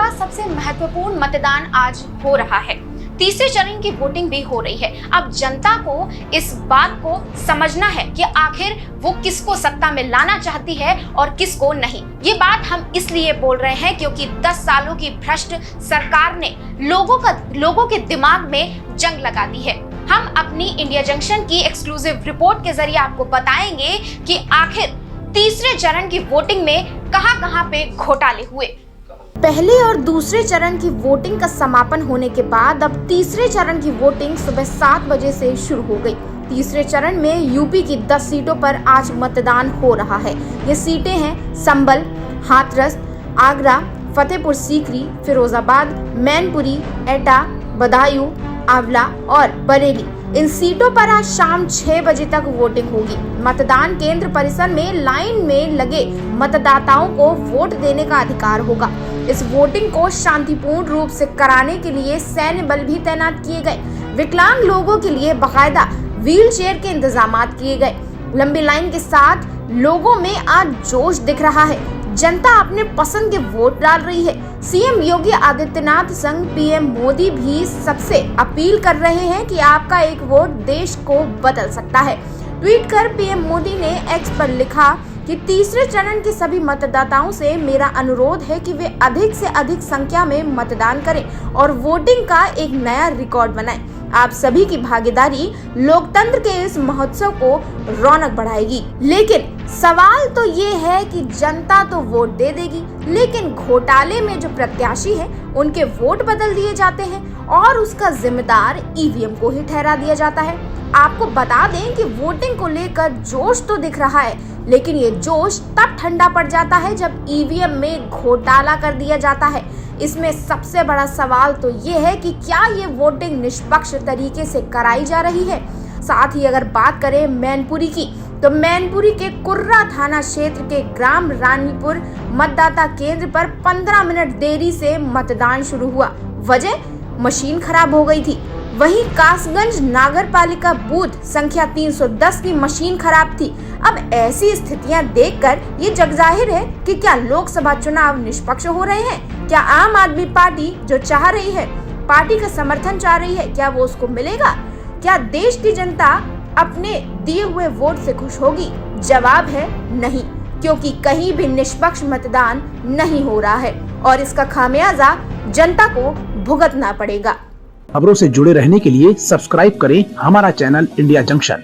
का सबसे महत्वपूर्ण मतदान आज हो रहा है। तीसरे चरण की वोटिंग भी हो रही है। अब जनता को इस बात को समझना है कि आखिर वो किसको सत्ता में लाना चाहती है और किसको नहीं। ये बात हम इसलिए बोल रहे हैं क्योंकि 10 सालों की भ्रष्ट सरकार ने लोगों के दिमाग में जंग लगा दी है। हम अपनी इंडिया जंक्शन की एक्सक्लूसिव रिपोर्ट के जरिए आपको बताएंगे कि आखिर तीसरे चरण की वोटिंग में कहां-कहां पे घोटाले हुए। पहले और दूसरे चरण की वोटिंग का समापन होने के बाद अब तीसरे चरण की वोटिंग सुबह 7 बजे से शुरू हो गई। तीसरे चरण में यूपी की 10 सीटों पर आज मतदान हो रहा है। ये सीटें हैं संभल, हाथरस, आगरा, फतेहपुर सीकरी, फिरोजाबाद, मैनपुरी, एटा, बदायूं, आंवला और बरेली। इन सीटों पर आज शाम 6 बजे तक वोटिंग होगी। मतदान केंद्र परिसर में लाइन में लगे मतदाताओं को वोट देने का अधिकार होगा। इस वोटिंग को शांतिपूर्ण रूप से कराने के लिए सैन्य बल भी तैनात किए गए। विकलांग लोगों के लिए बाकायदा व्हील चेयर के इंतजामात किए गए। लंबी लाइन के साथ लोगों में आज जोश दिख रहा है। जनता अपने पसंद के वोट डाल रही है। सीएम योगी आदित्यनाथ संग पीएम मोदी भी सबसे अपील कर रहे हैं कि आपका एक वोट देश को बदल सकता है। ट्वीट कर पीएम मोदी ने एक्स पर लिखा कि तीसरे चरण के सभी मतदाताओं से मेरा अनुरोध है कि वे अधिक से अधिक संख्या में मतदान करें और वोटिंग का एक नया रिकॉर्ड बनाएं। आप सभी की भागीदारी लोकतंत्र के इस महोत्सव को रौनक बढ़ाएगी। लेकिन सवाल तो ये है कि जनता तो वोट दे देगी, लेकिन घोटाले में जो प्रत्याशी हैं, उनके वोट बदल दिए जाते हैं और उसका जिम्मेदार ईवीएम को ही ठहरा दिया जाता है। आपको बता दें कि वोटिंग को लेकर जोश तो दिख रहा है, लेकिन ये जोश तब ठंडा पड़ जाता है जब ईवीएम में घोटाला कर दिया जाता है। इसमें सबसे बड़ा सवाल तो ये है कि क्या ये वोटिंग निष्पक्ष तरीके से कराई जा रही है। साथ ही अगर बात करें मैनपुरी की, तो मैनपुरी के कुर्रा थाना क्षेत्र के ग्राम रानीपुर मतदाता केंद्र पर 15 मिनट देरी से मतदान शुरू हुआ। वजह मशीन खराब हो गई थी। वहीं कासगंज नागर पालिका बूथ संख्या 310 की मशीन खराब थी। अब ऐसी स्थितियां देखकर ये जग जाहिर है कि क्या लोकसभा चुनाव निष्पक्ष हो रहे हैं। क्या आम आदमी पार्टी जो चाह रही है, पार्टी का समर्थन चाह रही है, क्या वो उसको मिलेगा? क्या देश की जनता अपने दिए हुए वोट से खुश होगी? जवाब है नहीं, क्योंकि कहीं भी निष्पक्ष मतदान नहीं हो रहा है और इसका खामियाजा जनता को भुगतना पड़ेगा। खबरों से जुड़े रहने के लिए सब्सक्राइब करें हमारा चैनल इंडिया जंक्शन।